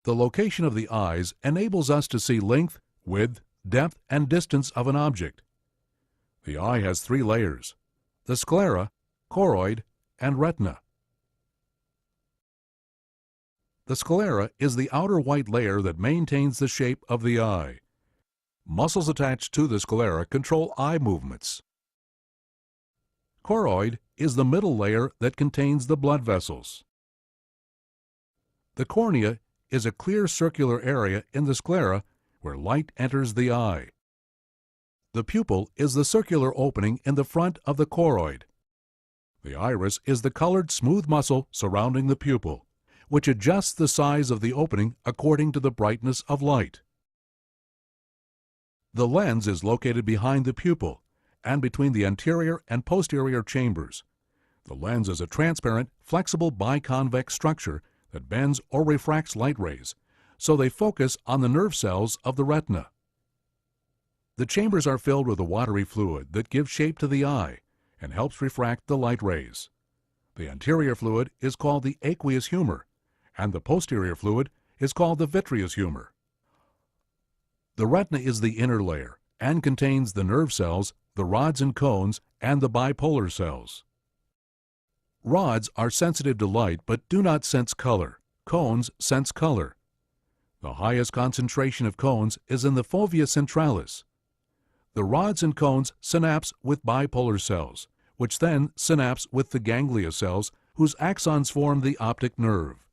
The location of the eyes enables us to see length, width, depth, and distance of an object. The eye has three layers: the sclera, choroid, and retina. The sclera is the outer white layer that maintains the shape of the eye. Muscles attached to the sclera control eye movements. Choroid is the middle layer that contains the blood vessels. The cornea is a clear circular area in the sclera where light enters the eye. The pupil is the circular opening in the front of the choroid. The iris is the colored smooth muscle surrounding the pupil, which adjusts the size of the opening according to the brightness of light. The lens is located behind the pupil and between the anterior and posterior chambers. The lens is a transparent, flexible biconvex structure that bends or refracts light rays, so they focus on the nerve cells of the retina. The chambers are filled with a watery fluid that gives shape to the eye and helps refract the light rays. The anterior fluid is called the aqueous humor, and the posterior fluid is called the vitreous humor. The retina is the inner layer and contains the nerve cells, the rods and cones, and the bipolar cells. Rods are sensitive to light but do not sense color. Cones sense color. The highest concentration of cones is in the fovea centralis. The rods and cones synapse with bipolar cells, which then synapse with the ganglia cells whose axons form the optic nerve.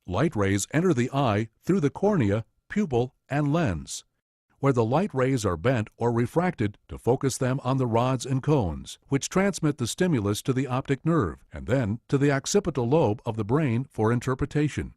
Light rays enter the eye through the cornea, pupil, and lens, where the light rays are bent or refracted to focus them on the rods and cones, which transmit the stimulus to the optic nerve and then to the occipital lobe of the brain for interpretation.